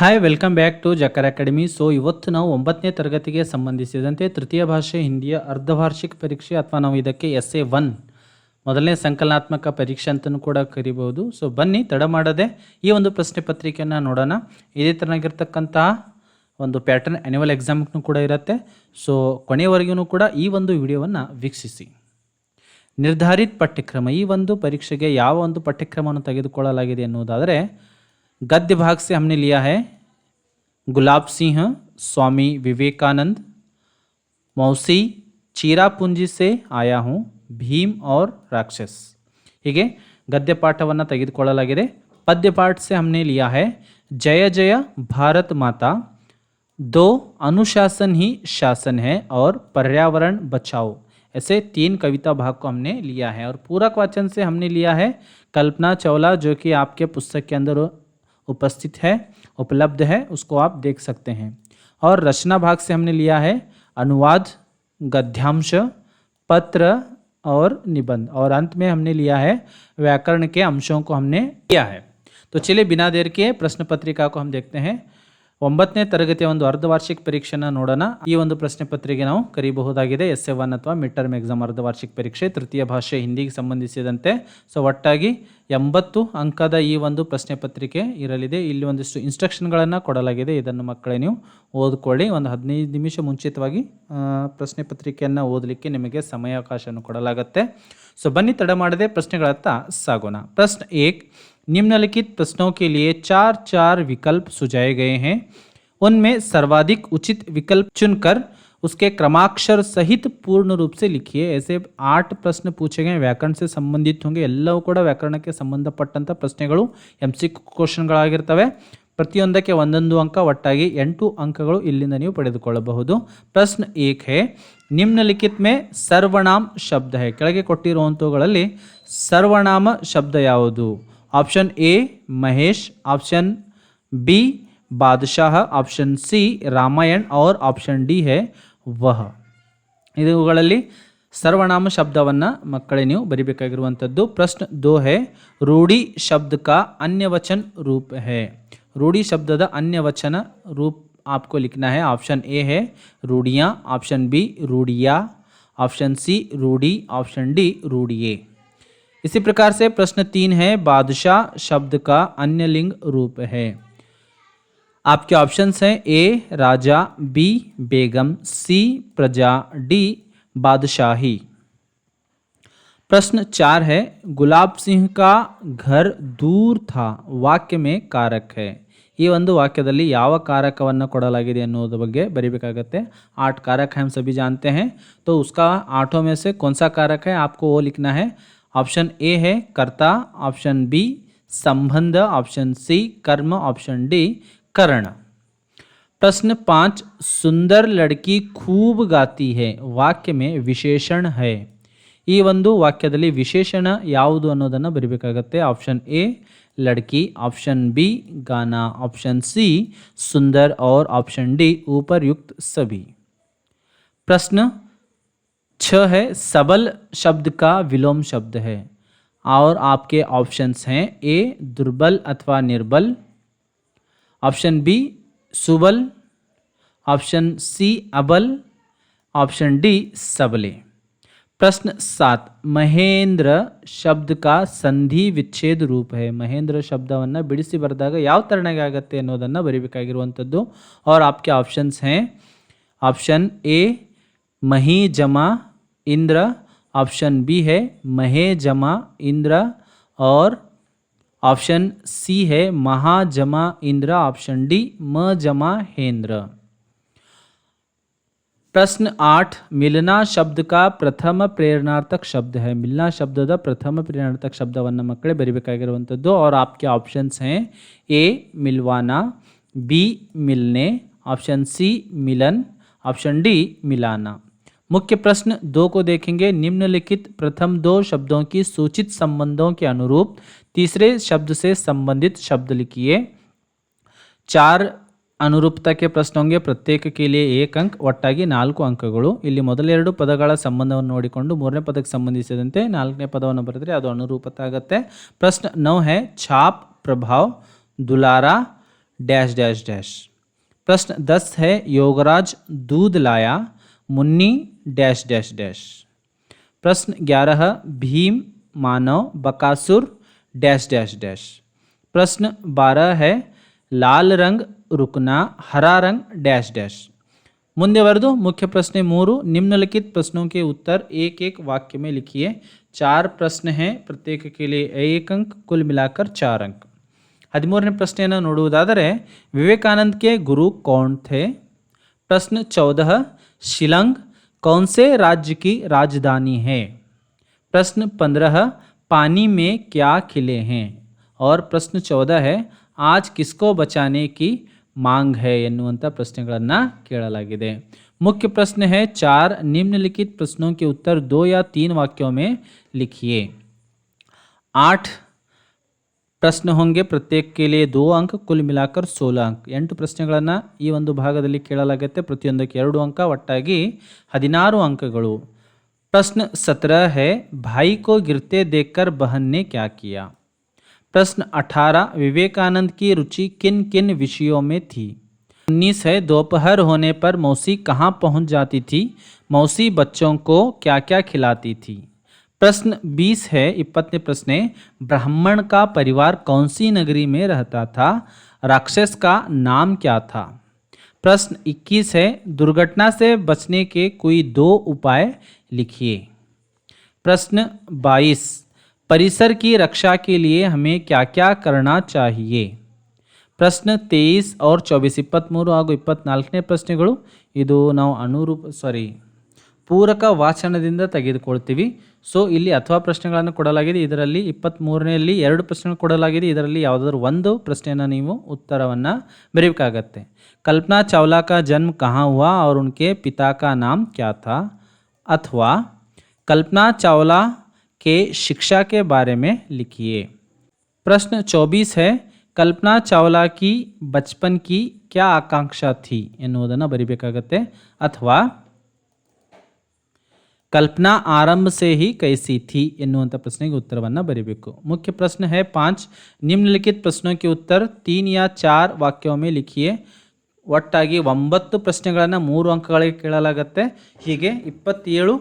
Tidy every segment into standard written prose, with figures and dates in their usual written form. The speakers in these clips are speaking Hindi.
Hi welcome back to Jakar academy. ಇವತ್ತು ನಾವು 9ನೇ ತರಗತಿಗೆ ಸಂಬಂಧಿಸಿದಂತೆ ತೃತೀಯ ಭಾಷೆ ಹಿಂದಿಯ ಅರ್ಧವಾರ್ಷಿಕ ಪರೀಕ್ಷೆ ಅಥವಾ ನಾವು ಇದಕ್ಕೆ SA1 ಮೊದಲನೇ ಸಂಕಲನಾತ್ಮಕ ಪರೀಕ್ಷೆ ಅಂತಲೂ ಕೂಡ ಕರಿಬಹುದು. ಬನ್ನಿ ತಡ ಮಾಡದೆ ಈ ಒಂದು ಪ್ರಶ್ನೆ ಪತ್ರಿಕೆಯನ್ನು ನೋಡೋಣ. ಇದೇ ಥರನಾಗಿರ್ತಕ್ಕಂತಹ ಒಂದು ಪ್ಯಾಟರ್ನ್ ಆ್ಯನ್ಯುವಲ್ ಎಕ್ಸಾಮ್ಗೂ ಕೂಡ ಇರುತ್ತೆ. ಕೊನೆಯವರೆಗೂ ಕೂಡ ಈ ಒಂದು ವಿಡಿಯೋವನ್ನು ವೀಕ್ಷಿಸಿ. ನಿರ್ಧಾರಿತ ಪಠ್ಯಕ್ರಮ, ಈ ಒಂದು ಪರೀಕ್ಷೆಗೆ ಯಾವ ಒಂದು ಪಠ್ಯಕ್ರಮವನ್ನು ತೆಗೆದುಕೊಳ್ಳಲಾಗಿದೆ ಎನ್ನುವುದಾದರೆ गद्य भाग से हमने लिया है गुलाब सिंह, स्वामी विवेकानंद, मौसी, चीरापुंजी से आया हूँ, भीम और राक्षस. ಹೀಗೆ ಗದ್ಯ ಪಾಠವನ್ನು ತೆಗೆದುಕೊಳ್ಳಲಾಗಿದೆ. ಪದ್ಯ ಪಾಠ से हमने लिया है जय जय भारत माता, दो अनुशासन ही शासन है और पर्यावरण बचाओ. ऐसे 3 कविता भाग को हमने लिया है. और पूरक वाचन से हमने लिया है कल्पना चावला, जो कि आपके पुस्तक के अंदर उपस्थित है, उपलब्ध है, उसको आप देख सकते हैं. और रचना भाग से हमने लिया है अनुवाद, गद्यांश, पत्र और निबंध. और अंत में हमने लिया है व्याकरण के अंशों को हमने लिया है. तो चलिए बिना देर के प्रश्न पत्रिका को हम देखते हैं. 9ನೇ ತರಗತಿಯ ಒಂದು ಅರ್ಧವಾರ್ಷಿಕ ಪರೀಕ್ಷೆನ ನೋಡೋಣ. ಈ ಒಂದು ಪ್ರಶ್ನೆ ಪತ್ರಿಕೆ ನಾವು ಕರೀಬಹುದಾಗಿದೆ. SA1 ಅಥವಾ ಮಿಡ್ ಟರ್ಮ್ ಎಕ್ಸಾಮ್ ಅರ್ಧವಾರ್ಷಿಕ ಪರೀಕ್ಷೆ ತೃತೀಯ ಭಾಷೆ ಹಿಂದಿಗೆ ಸಂಬಂಧಿಸಿದಂತೆ. ಒಟ್ಟಾಗಿ 80 ಅಂಕದ ಈ ಒಂದು ಪ್ರಶ್ನೆ ಪತ್ರಿಕೆ ಇರಲಿದೆ. ಇಲ್ಲಿ ಒಂದಿಷ್ಟು ಇನ್ಸ್ಟ್ರಕ್ಷನ್ಗಳನ್ನು ಕೊಡಲಾಗಿದೆ. ಇದನ್ನು ಮಕ್ಕಳೇ ನೀವು ಓದ್ಕೊಳ್ಳಿ. ಒಂದು 15 ನಿಮಿಷ ಮುಂಚಿತವಾಗಿ ಪ್ರಶ್ನೆ ಪತ್ರಿಕೆಯನ್ನು ಓದಲಿಕ್ಕೆ ನಿಮಗೆ ಸಮಯಾವಕಾಶವನ್ನು ಕೊಡಲಾಗುತ್ತೆ. ಬನ್ನಿ ತಡ ಮಾಡದೆ ಪ್ರಶ್ನೆಗಳತ್ತ ಸಾಗೋಣ. ಪ್ರಶ್ನೆ 1, निम्नलिखित प्रश्नों के लिए 4 विकल्प सुझाए गए हैं. उनमें सर्वाधिक उचित विकल्प चुनकर उसके क्रमाक्षर सहित पूर्ण रूप से लिखिए. ऐसे 8 प्रश्न पूछे गए, व्याकरण से संबंधित होंगे. ಎಲ್ಲವೂ ಕೂಡ ವ್ಯಾಕರಣಕ್ಕೆ ಸಂಬಂಧಪಟ್ಟಂಥ ಪ್ರಶ್ನೆಗಳು MCQ ಕ್ವಶನ್ಗಳಾಗಿರ್ತವೆ. ಪ್ರತಿಯೊಂದಕ್ಕೆ ಒಂದೊಂದು ಅಂಕ, ಒಟ್ಟಾಗಿ 8 ಅಂಕಗಳು ಇಲ್ಲಿಂದ ನೀವು ಪಡೆದುಕೊಳ್ಳಬಹುದು. ಪ್ರಶ್ನೆ 1 है निम्नलिखित में सर्वनाम शब्द है. ಕೆಳಗೆ ಕೊಟ್ಟಿರುವಂಥವುಗಳಲ್ಲಿ ಸರ್ವನಾಮ ಶಬ್ದ ಯಾವುದು? Option A Mahesh, option B बादशाह, ऑप्शन सी रामायण और ऑप्शन डी है वह. ಇವುಗಳಲ್ಲಿ ಸರ್ವನಾಮ ಶಬ್ದವನ್ನು ಮಕ್ಕಳೇ ನೀವು ಬರಿಬೇಕಾಗಿರುವಂಥದ್ದು. ಪ್ರಶ್ನೆ 2 है रूढ़ी शब्द का अन्यवचन रूप है. रूढ़ी शब्दದ अन्यवचन रूप आपको लिखना है. ऑप्शन ए है रूढ़ियाँ, ऑप्शन बी रूढ़िया, ऑप्शन सी रूढ़ी, ऑप्शन डी रूढ़िये. इसी प्रकार से प्रश्न 3 है बादशाह शब्द का अन्य लिंग रूप है. आपके ऑप्शंस हैं ए राजा, बी बेगम, सी प्रजा, डी बादशाही. प्रश्न 4 है गुलाब सिंह का घर दूर था वाक्य में कारक है. ಈ ಒಂದು ವಾಕ್ಯದಲ್ಲಿ ಯಾವ ಕಾರಕವನ್ನು ಕೊಡಲಾಗಿದೆ ಅನ್ನೋದ್ರ ಬಗ್ಗೆ ಬರೀಬೇಕಾಗತ್ತೆ. 8 कारक हम सभी जानते हैं, तो उसका 8 में से कौन सा कारक है आपको वो लिखना है. ऑप्शन ए है कर्ता, ऑप्शन बी संबंध, ऑप्शन सी कर्म, ऑप्शन डी करण. प्रश्न 5 सुंदर लड़की खूब गाती है वाक्य में विशेषण है. ಈ ಒಂದು ವಾಕ್ಯದಲ್ಲಿ ವಿಶೇಷಣ ಯಾವುದು ಅನ್ನೋದನ್ನು ಬರೀಬೇಕಾಗತ್ತೆ. ऑप्शन ए लड़की, ऑप्शन बी गाना, ऑप्शन सी सुंदर और ऑप्शन डी ऊपरयुक्त सभी. प्रश्न 6 है सबल शब्द का विलोम शब्द है. और आपके ऑप्शंस हैं ए दुर्बल अथवा निर्बल, ऑप्शन बी सुबल, ऑप्शन सी अबल, ऑप्शन डी सबले. प्रश्न 7 महेंद्र शब्द का संधि विच्छेद रूप है. ಮಹೇಂದ್ರ ಶಬ್ದವನ್ನು ಬಿಡಿಸಿ ಬರೆದಾಗ ಯಾವ ತರನಾಗಿ ಆಗುತ್ತೆ ಅನ್ನೋದನ್ನು ಬರೀಬೇಕಾಗಿರುವಂಥದ್ದು. और आपके ऑप्शंस हैं ऑप्शन ए मही जमा इंद्र, ऑप्शन बी है महे जमा इंद्र, और ऑप्शन सी है महा जमा इंद्र, ऑप्शन डी म जमा हेंद्र. प्रश्न 8 मिलना शब्द का प्रथम प्रेरणार्थक शब्द है. मिलना शब्दದ प्रथम प्रेरणार्थक ಶಬ್ದವನ್ನು ಮಕ್ಕಳೇ ಬರೀಬೇಕಾಗಿರುವಂಥದ್ದು. और आपके ऑप्शंस हैं ए मिलवाना, बी मिलने, ऑप्शन सी मिलन, ऑप्शन डी मिलाना. मुख्य प्रश्न 2 को देखेंगे. निम्नलिखित प्रथम 2 शब्दों की सूचित संबंधों के अनुरूप तीसरे शब्द से संबंधित शब्द लिखिए. 4 ಅನುರೂಪತಾ के ಪ್ರಶ್ನೆ होंगे. ಪ್ರತ್ಯೇಕ के लिए 1 अंक, ಒಟ್ಟಾಗಿ 4 ಅಂಕಗಳು. ಇಲ್ಲಿ ಮೊದಲ 2 ಪದಗಳ ಸಂಬಂಧವನ್ನು ನೋಡಿಕೊಂಡು 3ನೇ ಪದಕ್ಕೆ ಸಂಬಂಧಿಸಿದಂತೆ 4ನೇ ಪದವನ್ನು ಬರೆದರೆ ಅದು ಅನುರೂಪತೆ ಆಗುತ್ತೆ. ಪ್ರಶ್ನೆ 9 है छाप, प्रभाव, दुलारा, डैश डैश डैश। प्रश्न 10 है योगराज दूध लाया, मुन्नी डैश डैश डैश। प्रश्न 11 भीम मानव बकासुर डैश डैश डैश। प्रश्न 12 है लाल रंग रुकना, हरा रंग डैश डैश। ಮುಂದೆ ಬರೆದು ಮುಖ್ಯ ಪ್ರಶ್ನೆ 3 निम्नलिखित प्रश्नों के उत्तर एक एक वाक्य में लिखिए। 4 प्रश्न हैं, प्रत्येक के लिए 1 अंक, कुल मिलाकर 4 अंक। 13ನೇ ಪ್ರಶ್ನೆಯನ್ನು ನೋಡುವುದಾದರೆ विवेकानंद के गुरु कौन थे। प्रश्न 14 शिलंग कौन से राज्य की राजधानी है। प्रश्न 15 पानी में क्या खिले हैं। और प्रश्न 14 है आज किसको बचाने की मांग है ಎನ್ನುವಂಥ ಪ್ರಶ್ನೆಗಳನ್ನು ಕೇಳಲಾಗಿದೆ। मुख्य प्रश्न है 4 निम्नलिखित प्रश्नों के उत्तर 2 या 3 वाक्यों में लिखिए। 8 प्रश्न होंगे, प्रत्येक के लिए 2 अंक, कुल मिलाकर 16 अंक। 8 ಪ್ರಶ್ನೆಗಳನ್ನು ಈ ಒಂದು ಭಾಗದಲ್ಲಿ ಕೇಳಲಾಗುತ್ತೆ, ಪ್ರತಿಯೊಂದಕ್ಕೆ 2 ಅಂಕ, ಒಟ್ಟಾಗಿ 16 अंकಗಳು। प्रश्न 17 है भाई को गिरते देखकर बहन ने क्या किया। प्रश्न 18 विवेकानंद की रुचि किन किन विषयों में थी। 19 है दोपहर होने पर मौसी कहाँ पहुँच जाती थी, मौसी बच्चों को क्या क्या खिलाती थी। प्रश्न 20 है 20वें प्रश्न ब्राह्मण का परिवार कौन सी नगरी में रहता था, राक्षस का नाम क्या था। प्रश्न 21 है दुर्घटना से बचने के कोई 2 उपाय लिखिए। प्रश्न 22 परिसर की रक्षा के लिए हमें क्या क्या करना चाहिए। प्रश्न 23 और 24 23 ಹಾಗೂ 24ನೇ ಪ್ರಶ್ನೆಗಳು ಇದು ನಾವು ಪೂರಕ ವಾಚನದಿಂದ ತೆಗೆದುಕೊಳ್ತೀವಿ। ಸೊ ಇಲ್ಲಿ ಅಥವಾ ಪ್ರಶ್ನೆಗಳನ್ನು ಕೊಡಲಾಗಿದೆ, ಇದರಲ್ಲಿ 23ನೇಯಲ್ಲಿ 2 ಪ್ರಶ್ನೆಗಳು ಕೊಡಲಾಗಿದೆ, ಇದರಲ್ಲಿ ಯಾವುದಾದ್ರೂ ಒಂದು ಪ್ರಶ್ನೆಯನ್ನು ನೀವು ಉತ್ತರವನ್ನು ಬರೀಬೇಕಾಗತ್ತೆ। कल्पना चावला का जन्म कहाँ हुआ और उनके पिता का नाम क्या था। अथवा कल्पना चावला के शिक्षा के बारे में लिखिए। प्रश्न 24 है कल्पना चावला की बचपन की क्या आकांक्षा थी ಎನ್ನುವುದನ್ನು ಬರಿಬೇಕಾಗತ್ತೆ। अथवा कल्पना आरंभ से ही कैसी थी ಎನ್ನುವಂಥ ಪ್ರಶ್ನೆಗೆ ಉತ್ತರವನ್ನು ಬರೀಬೇಕು। मुख्य प्रश्न है 5 निम्नलिखित प्रश्नों के उत्तर 3 या 4 वाक्यों में लिखिए। ಒಟ್ಟಾಗಿ 9 ಪ್ರಶ್ನೆಗಳನ್ನು 3 ಅಂಕಗಳಿಗೆ ಕೇಳಲಾಗುತ್ತೆ, ಹೀಗೆ 27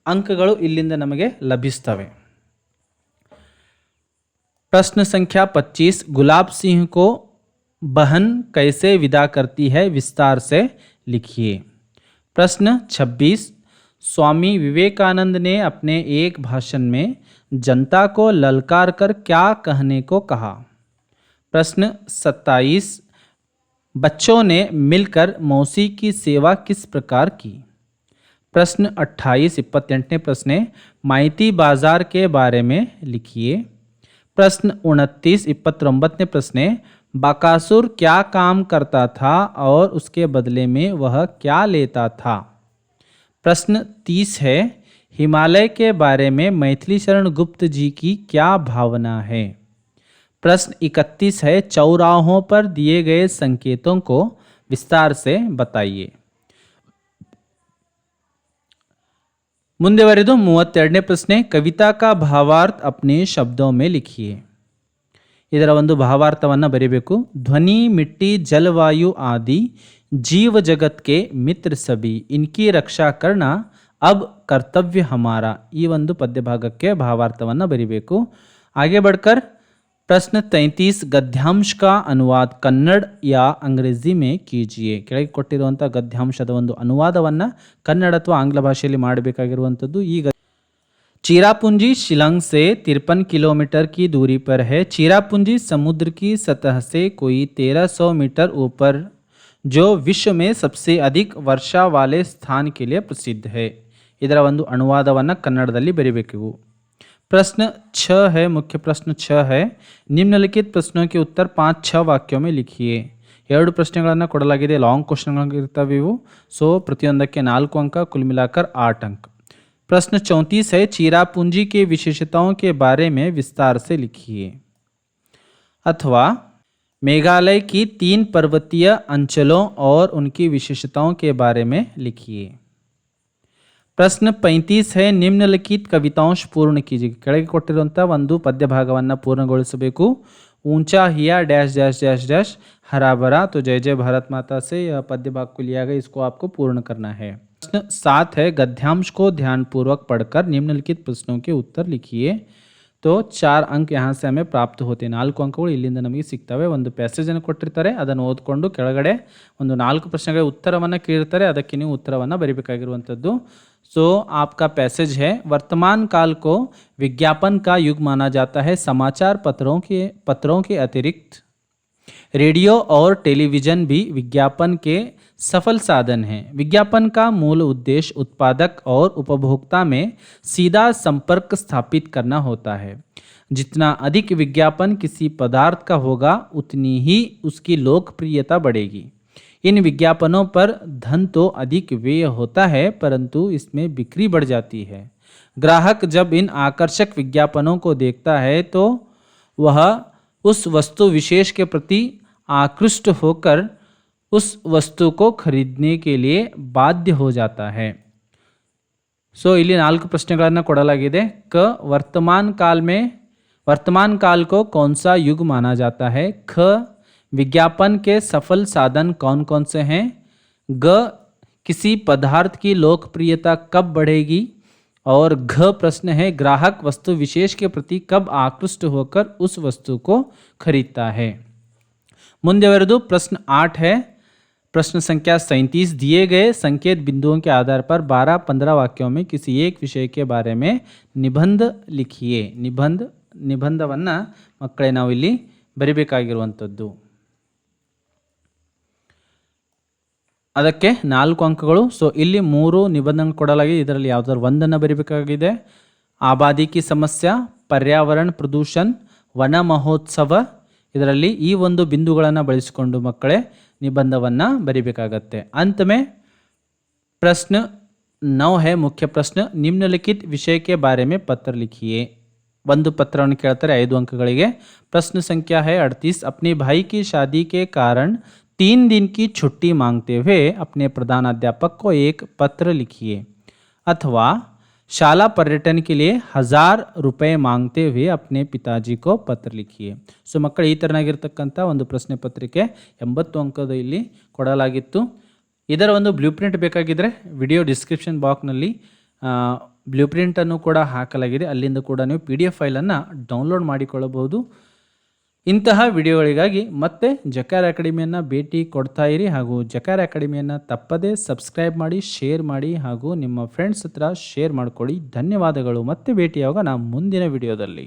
अंकಗಳು ಇಲ್ಲಿಂದ ನಮಗೆ ಲಭಿಸ್ತವೆ। प्रश्न संख्या 25 गुलाब सिंह को बहन कैसे विदा करती है, विस्तार से लिखिए। प्रश्न 26 स्वामी विवेकानंद ने अपने एक भाषण में जनता को ललकार कर क्या कहने को कहा। प्रश्न 27 बच्चों ने मिलकर मौसी की सेवा किस प्रकार की। प्रश्न 28 28वें प्रश्न माइती बाजार के बारे में लिखिए। प्रश्न 29 29वें प्रश्न बकासुर क्या काम करता था और उसके बदले में वह क्या लेता था। प्रश्न 30 है हिमालय के बारे में मैथिली शरण गुप्त जी की क्या भावना है। प्रश्न 31 है चौराहों पर दिए गए संकेतों को विस्तार से बताइए। ಮುಂದುವರೆದು 32ನೇ ಪ್ರಶ್ನೆ ಕವಿತಾ का भावार्थ अपने शब्दों में लिखिए। ಇದರ ಒಂದು ಭಾವಾರ್ಥವನ್ನು ಬರೀಬೇಕು। ಧ್ವನಿ मिट्टी जल वायु आदि जीव जगत के मित्र सभी इनकी रक्षा करना अब कर्तव्य हमारा ಈ ಒಂದು ಪದ್ಯ ಭಾಗಕ್ಕೆ ಭಾವಾರ್ಥವನ್ನು ಬರೀಬೇಕು। आगे बढ़कर प्रश्न 33 गद्यांश का अनुवाद कन्नड़ या अंग्रेजी में कीजिए। ಕೆಳಗೆ ಕೊಟ್ಟಿರುವಂಥ ಗದ್ಯಾಂಶದ ಒಂದು ಅನುವಾದವನ್ನು ಕನ್ನಡ ಅಥವಾ ಆಂಗ್ಲ ಭಾಷೆಯಲ್ಲಿ ಮಾಡಬೇಕಾಗಿರುವಂಥದ್ದು। ಈಗ चिरापुंजी शिलंग से 53 किलोमीटर की दूरी पर है। चिरापुंजी समुद्र की सतह से कोई 1300 मीटर ऊपर जो विश्व में सबसे अधिक वर्षा वाले स्थान के लिए प्रसिद्ध है। ಇದರ ಒಂದು ಅನುವಾದವನ್ನು ಕನ್ನಡದಲ್ಲಿ ಬರೀಬೇಕು। प्रश्न 6 है, मुख्य प्रश्न 6 है निम्नलिखित प्रश्नों के उत्तर 5-6 वाक्यों में लिखिए। 2 ಪ್ರಶ್ನೆಗಳನ್ನು ಕೊಡಲಾಗಿದೆ, ಲಾಂಗ್ ಕ್ವಶನ್ಗಳಿರ್ತವೆ ಇವು। ಸೊ ಪ್ರತಿಯೊಂದಕ್ಕೆ 4 अंक, कुल मिलाकर 8 अंक। प्रश्न 34 है चिरापुंजी के विशेषताओं के बारे में विस्तार से लिखिए। अथवा मेघालय की 3 पर्वतीय अंचलों और उनकी विशेषताओं के बारे में लिखिए। प्रश्न 35 है निम्नलिखित कवितांश पूर्ण कीजिए। ಕೆಳಗೆ ಕೊಟ್ಟಿರುವಂಥ ಒಂದು ಪದ್ಯ ಭಾಗವನ್ನು ಪೂರ್ಣಗೊಳಿಸಬೇಕು। ऊंचा हिया डैश डैश डैश डैश हरा भरा। तो जय जय भारत माता से यह पद्य भाग को लिया गया, इसको आपको पूर्ण करना है। प्रश्न 7 है, गद्यांश को ध्यानपूर्वक पढ़कर निम्नलिखित प्रश्नों के उत्तर लिखिए। तो 4 ಅಂಕ यहाँ से हमें प्राप्त होते 4 ಅಂಕಗಳು ಇಲ್ಲಿಂದ ನಮಗೆ ಸಿಗ್ತವೆ। ಒಂದು ಪ್ಯಾಸೇಜನ್ನು ಕೊಟ್ಟಿರ್ತಾರೆ, ಅದನ್ನು ಓದ್ಕೊಂಡು ಕೆಳಗಡೆ ಒಂದು 4 ಪ್ರಶ್ನೆಗಳ ಉತ್ತರವನ್ನು ಕೇಳಿರ್ತಾರೆ, ಅದಕ್ಕೆ ನೀವು ಉತ್ತರವನ್ನು ಬರೀಬೇಕಾಗಿರುವಂಥದ್ದು। सो आपका पैसेज है, वर्तमान काल को विज्ञापन का युग माना जाता है। समाचार पत्रों के अतिरिक्त रेडियो और टेलीविज़न भी विज्ञापन के सफल साधन हैं। विज्ञापन का मूल उद्देश्य उत्पादक और उपभोक्ता में सीधा संपर्क स्थापित करना होता है। जितना अधिक विज्ञापन किसी पदार्थ का होगा, उतनी ही उसकी लोकप्रियता बढ़ेगी। इन विज्ञापनों पर धन तो अधिक व्यय होता है, परंतु इसमें बिक्री बढ़ जाती है। ग्राहक जब इन आकर्षक विज्ञापनों को देखता है तो वह उस वस्तु विशेष के प्रति आकृष्ट होकर उस वस्तु को खरीदने के लिए बाध्य हो जाता है। सो ಇಲ್ಲಿ 4 ಪ್ರಶ್ನೆಗಳನ್ನು ಕೊಡಲಾಗಿದೆ। क वर्तमान काल को कौन सा युग माना जाता है। ख विज्ञापन के सफल साधन कौन कौन से हैं। ग किसी पदार्थ की लोकप्रियता कब बढ़ेगी। और घ प्रश्न है, ग्राहक वस्तु विशेष के प्रति कब आकृष्ट होकर उस वस्तु को खरीदता है। ಮುಂದುವರೆದು प्रश्न 8 है, प्रश्न संख्या 37 दिए गए संकेत बिंदुओं के आधार पर 12-15 वाक्यों में किसी एक विषय के बारे में निबंध लिखिए। ನಿಬಂಧವನ್ನು ಮಕ್ಕಳೇ ನಾವು ಇಲ್ಲಿ ಬರಿಬೇಕಾಗಿರುವಂಥದ್ದು। ಅದಕ್ಕೆ 4 ಅಂಕಗಳು। ಸೊ ಇಲ್ಲಿ 3 ನಿಬಂಧನೆ ಕೊಡಲಾಗಿದೆ, ಇದರಲ್ಲಿ ಯಾವುದಾದ್ರು ಒಂದನ್ನು ಬರಿಬೇಕಾಗಿದೆ। आबादी की समस्या, पर्यावरण प्रदूषण, वन महोत्सव, ಇದರಲ್ಲಿ ಈ ಒಂದು ಬಿಂದುಗಳನ್ನು ಬಳಸಿಕೊಂಡು ಮಕ್ಕಳೇ ನಿಬಂಧವನ್ನು ಬರಿಬೇಕಾಗತ್ತೆ। अंत में प्रश्न 9 है, मुख्य प्रश्न, निम्नलिखित विषय के बारे में पत्र लिखिए। ಒಂದು ಪತ್ರವನ್ನು ಕೇಳ್ತಾರೆ 5 ಅಂಕಗಳಿಗೆ। प्रश्न संख्या है 38, अपने भाई की शादी के कारण 3 दिन की छुट्टी मांगते हुए अपने प्रधानाध्यापक को एक पत्र लिखिए। अथवा शाला पर्यटन के लिए 1000 रुपये मांगते हुए अपने पिताजी को पत्र लिखिए। ಸೊ ಮಕ್ಕಳು ಈ ತರನಾಗಿರ್ತಕ್ಕಂಥ ಒಂದು ಪ್ರಶ್ನೆ ಪತ್ರಿಕೆ 80 ಅಂಕದ ಇಲ್ಲಿ ಕೊಡಲಾಗಿತ್ತು। ಇದರ ಒಂದು ಬ್ಲೂ ಪ್ರಿಂಟ್ ಬೇಕಾಗಿದ್ದರೆ ವಿಡಿಯೋ ಡಿಸ್ಕ್ರಿಪ್ಷನ್ ಬಾಕ್ಸ್ನಲ್ಲಿ ಬ್ಲೂ ಪ್ರಿಂಟನ್ನು ಕೂಡ ಹಾಕಲಾಗಿದೆ, ಅಲ್ಲಿಂದ ಕೂಡ ನೀವು PDF ಫೈಲನ್ನು ಡೌನ್ಲೋಡ್ ಮಾಡಿಕೊಳ್ಳಬಹುದು। ಇಂತಹ ವಿಡಿಯೋಗಳಿಗಾಗಿ ಮತ್ತೆ ಜಕಾರ ಅಕಾಡೆಮಿಯನ್ನು ಭೇಟಿ ಕೊಡ್ತಾ ಇರಿ, ಹಾಗೂ ಜಕಾರ ಅಕಾಡೆಮಿಯನ್ನು ತಪ್ಪದೇ ಸಬ್ಸ್ಕ್ರೈಬ್ ಮಾಡಿ, ಶೇರ್ ಮಾಡಿ, ಹಾಗೂ ನಿಮ್ಮ ಫ್ರೆಂಡ್ಸ್ ಹತ್ರ ಶೇರ್ ಮಾಡಿಕೊಳ್ಳಿ। ಧನ್ಯವಾದಗಳು, ಮತ್ತೆ ಭೇಟಿಯಾಗೋಣ ಮುಂದಿನ ವಿಡಿಯೋದಲ್ಲಿ।